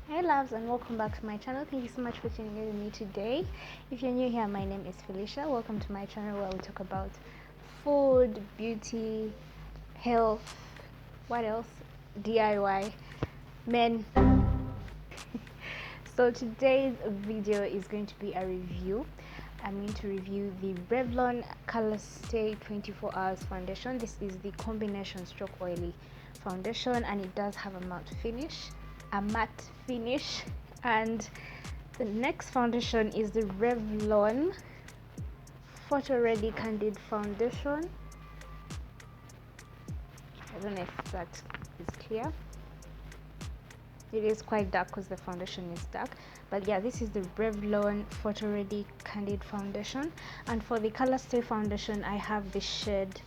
Hey loves, and welcome back to my channel. Thank you so much for tuning in with me today. If you're new here, my name is Phyllicia. Welcome to my channel where we talk about food, beauty, health, what else, DIY, men. So today's video is going to be a review. I'm going to review the Revlon Colorstay 24 Hours Foundation. This is the combination stroke oily foundation, and it does have a matte finish. And the next foundation is the Revlon Photoready Candid Foundation. I don't know if that is clear. It is quite dark because the foundation is dark, but yeah, this is the Revlon Photoready Candid Foundation. And for the Colorstay foundation, I have the shade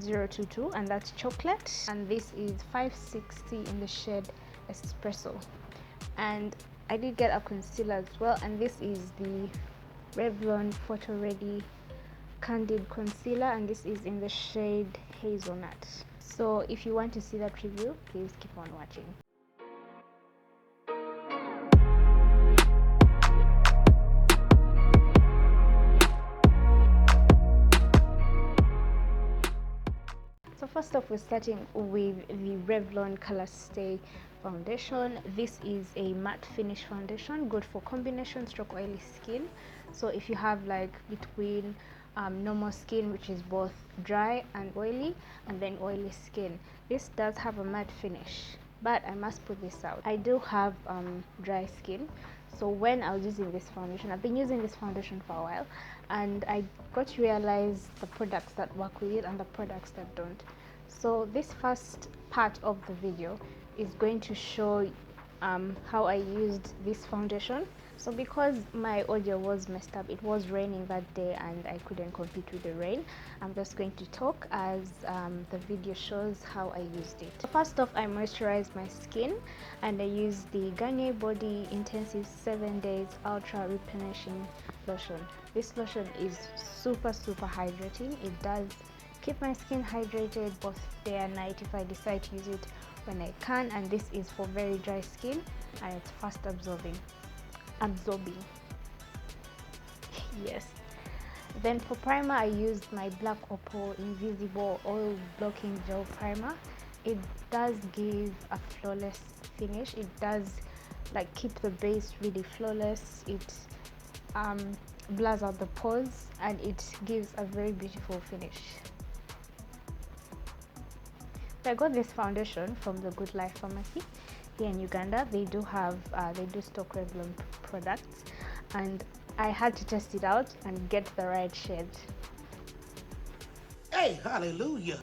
022, and that's chocolate, and this is 560 in the shade espresso. And I did get a concealer as well, and this is the Revlon Photoready Candid Concealer, and this is in the shade Hazelnut. So if you want to see that review, please keep on watching. So first off, we're starting with the Revlon Colorstay foundation. This is a matte finish foundation, good for combination stroke oily skin. So if you have like between normal skin, which is both dry and oily, and then oily skin, this does have a matte finish. But I must put this out, I do have dry skin. So when I was using this foundation, I've been using this foundation for a while, and I got to realize the products that work with it and the products that don't. So this first part of the video is going to show how I used this foundation. So because my audio was messed up, it was raining that day and I couldn't compete with the rain, I'm just going to talk as the video shows how I used it. So first off, I moisturized my skin and I used the Garnier Body Intensive 7 Days Ultra Replenishing Lotion. This lotion is super hydrating. It does keep my skin hydrated both day and night if I decide to use it when I can, and this is for very dry skin and it's fast absorbing. Yes. Then for primer, I used my Black Opal Invisible Oil Blocking Gel Primer. It does give a flawless finish. It does like keep the base really flawless. It blurs out the pores and it gives a very beautiful finish. So I got this foundation from the Good Life Pharmacy here in Uganda. They do have they do stock Revlon products, and I had to test it out and get the right shade. Hey, hallelujah!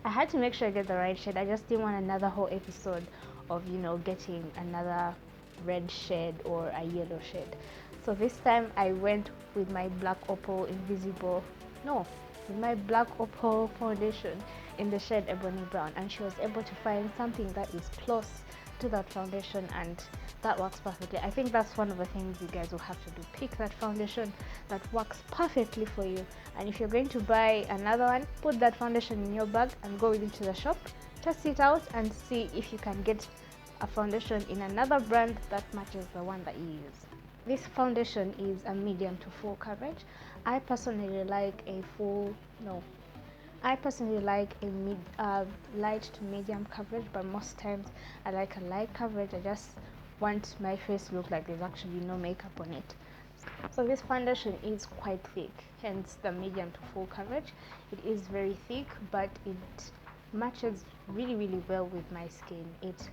I had to make sure I get the right shade. I just didn't want another whole episode of, you know, getting another red shade or a yellow shade. So this time I went with my Black Opal with my Black Opal foundation in the shade Ebony Brown, and she was able to find something that is close to that foundation, and that works perfectly. I think that's one of the things you guys will have to do. Pick that foundation that works perfectly for you, and if you're going to buy another one, put that foundation in your bag and go with it to the shop, test it out and see if you can get a foundation in another brand that matches the one that you use. This foundation is a medium to full coverage. I personally like a light to medium coverage, but most times I like a light coverage. I just want my face to look like there's actually no makeup on it. So this foundation is quite thick, hence the medium to full coverage. It is very thick, but it matches really well with my skin. It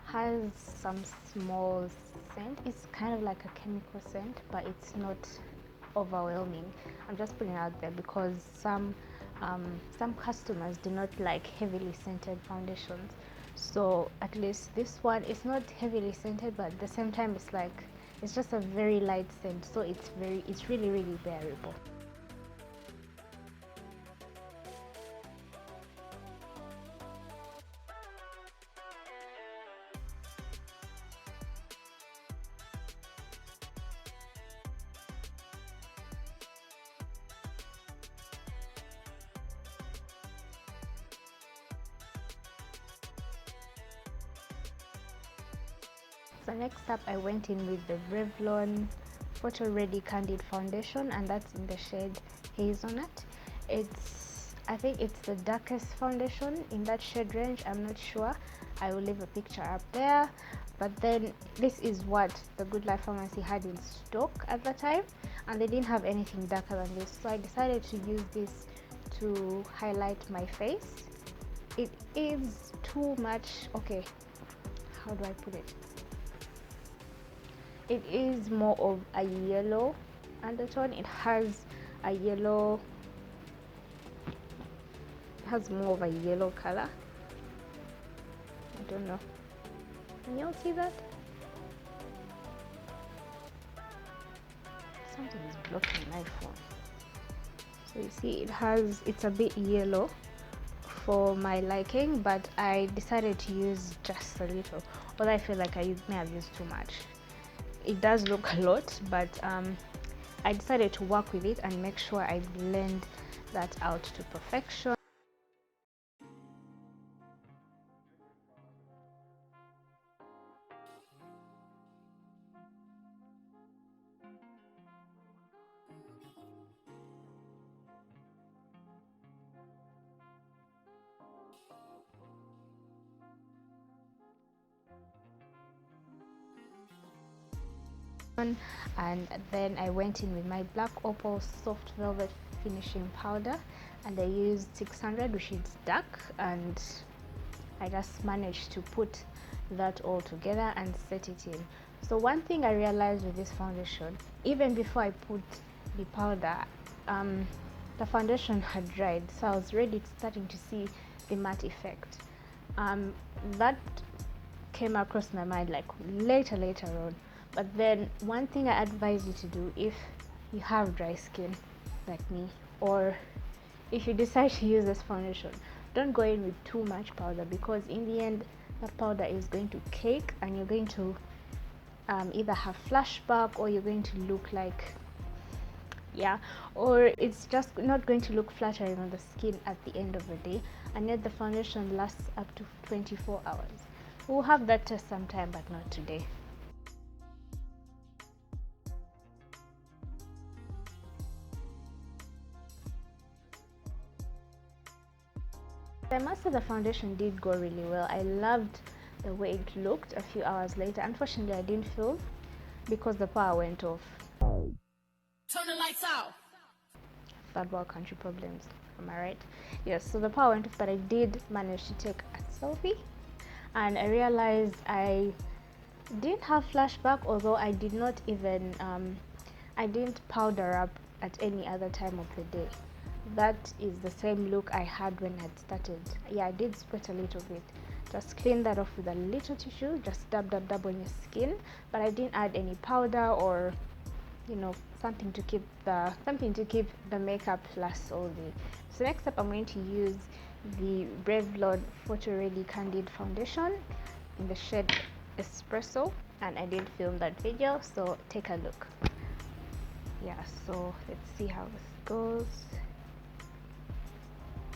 has some small scent. It's kind of like a chemical scent, but it's not overwhelming. I'm just putting it out there because some customers do not like heavily scented foundations. So at least this one is not heavily scented, but at the same time it's just a very light scent, so it's really bearable. So next up I went in with the Revlon Photoready Candid Foundation, and that's in the shade Hazelnut. I think it's the darkest foundation in that shade range. I'm not sure. I will leave a picture up there. But then this is what the Good Life Pharmacy had in stock at the time, and they didn't have anything darker than this, so I decided to use this to highlight my face. It is too much. Okay, how do I put it? It is more of a yellow undertone. It has a yellow, has more of a yellow color. I don't know, can you all see that? Something is blocking my phone. So you see it's a bit yellow for my liking, but I decided to use just a little, although I feel like I may have used too much. It does look a lot, but I decided to work with it and make sure I blend that out to perfection. And then I went in with my Black Opal Soft Velvet Finishing Powder, and I used 600, which is dark, and I just managed to put that all together and set it in. So one thing I realized with this foundation, even before I put the powder, the foundation had dried, so I was already starting to see the matte effect. That came across my mind like later on. But then one thing I advise you to do, if you have dry skin like me, or if you decide to use this foundation, don't go in with too much powder, because in the end that powder is going to cake and you're going to either have flashback, or you're going to look like, yeah, or it's just not going to look flattering on the skin at the end of the day. And yet the foundation lasts up to 24 hours. We'll have that test sometime, but not today. I must say the foundation did go really well. I loved the way it looked a few hours later. Unfortunately, I didn't film because the power went off. Turn the lights off. Third world country problems, am I right? Yes, so the power went off, but I did manage to take a selfie, and I realized I didn't have flashback, although I did not even I didn't powder up at any other time of the day. That is the same look I had when I started. Yeah, I did sweat a little bit. Just clean that off with a little tissue, just dab on your skin, but I didn't add any powder or, you know, something to keep the makeup last all day. So next up, I'm going to use the Revlon Photoready Candid Foundation in the shade Espresso, and I did film that video, so take a look. Yeah, so let's see how this goes.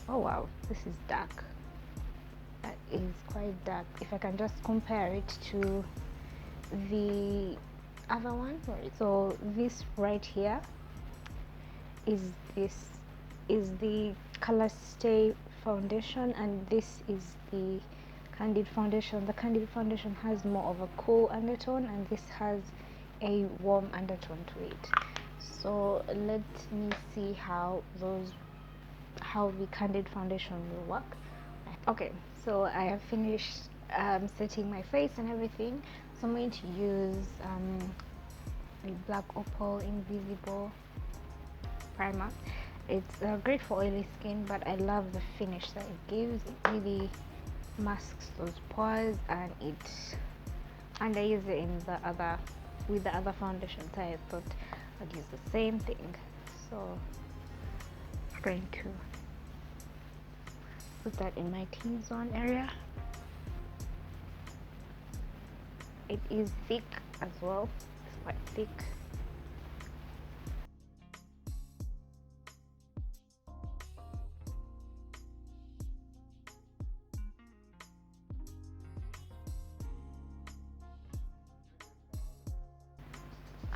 Oh wow, this is dark. That is quite dark. If I can just compare it to the other one, so this right here is the Colorstay foundation, and this is the Candid foundation. The Candid foundation has more of a cool undertone, and this has a warm undertone to it. So let me see how the Candid foundation will work. Okay, so I have finished setting my face and everything, so I'm going to use the Black Opal Invisible primer. It's great for oily skin, but I love the finish that it gives. It really masks those pores, and I use it with the other foundation, so I thought I'd use the same thing. So I'm going to put that in my T-zone area. It is thick as well, it's quite thick.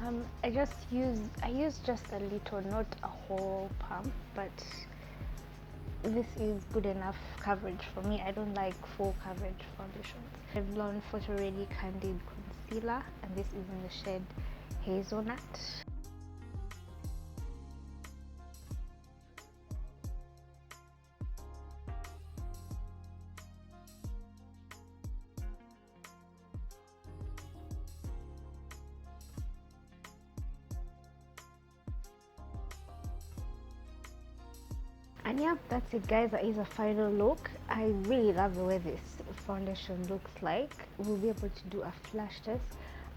I use just a little, not a whole pump, but this is good enough coverage for me. I don't like full coverage foundations. Revlon Photoready Candid Concealer, and this is in the shade Hazelnut. And yeah, that's it guys, that is a final look. I really love the way this foundation looks like. We'll be able to do a flash test.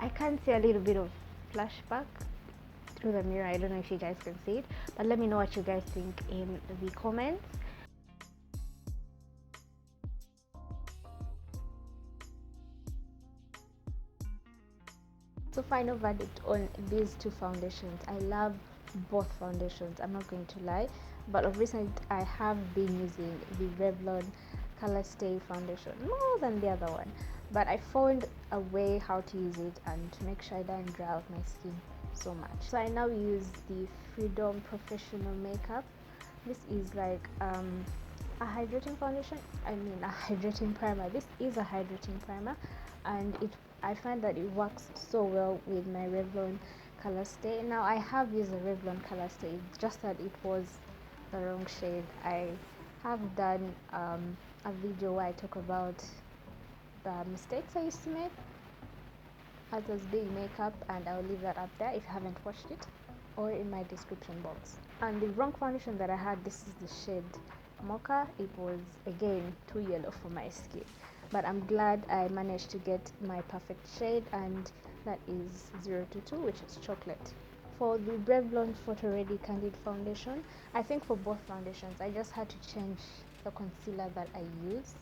I can see a little bit of flashback through the mirror. I don't know if you guys can see it, but let me know what you guys think in the comments. So final verdict on these two foundations. I love both foundations, I'm not going to lie, but of recent I have been using the Revlon Colorstay foundation more than the other one, but I found a way how to use it and to make sure I don't dry out my skin so much. So I now use the Freedom Professional Makeup. This is like a hydrating foundation, I mean a hydrating primer. This is a hydrating primer, and I find that it works so well with my Revlon Colorstay. Now I have used a Revlon Colorstay, just that it was the wrong shade. I have done a video where I talk about the mistakes I used to make as I was doing makeup, and I'll leave that up there if you haven't watched it, or in my description box. And the wrong foundation that I had, this is the shade Mocha. It was again too yellow for my skin, but I'm glad I managed to get my perfect shade, and that is 022, which is chocolate. For the Revlon Photoready Candid Foundation, I think for both foundations I just had to change the concealer that I use.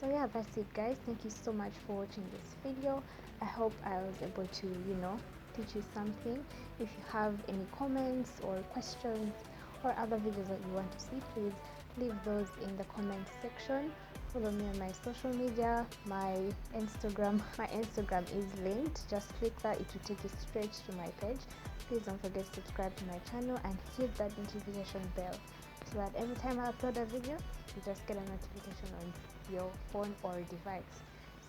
So yeah, that's it guys. Thank you so much for watching this video. I hope I was able to, teach you something. If you have any comments or questions or other videos that you want to see, please leave those in the comment section. Follow me on my social media. My Instagram is linked. Just click that, it will take you straight to my page. Please don't forget to subscribe to my channel and hit that notification bell, so that every time I upload a video, you just get a notification on your phone or device.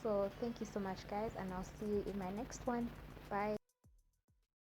So thank you so much guys, and I'll see you in my next one. Bye.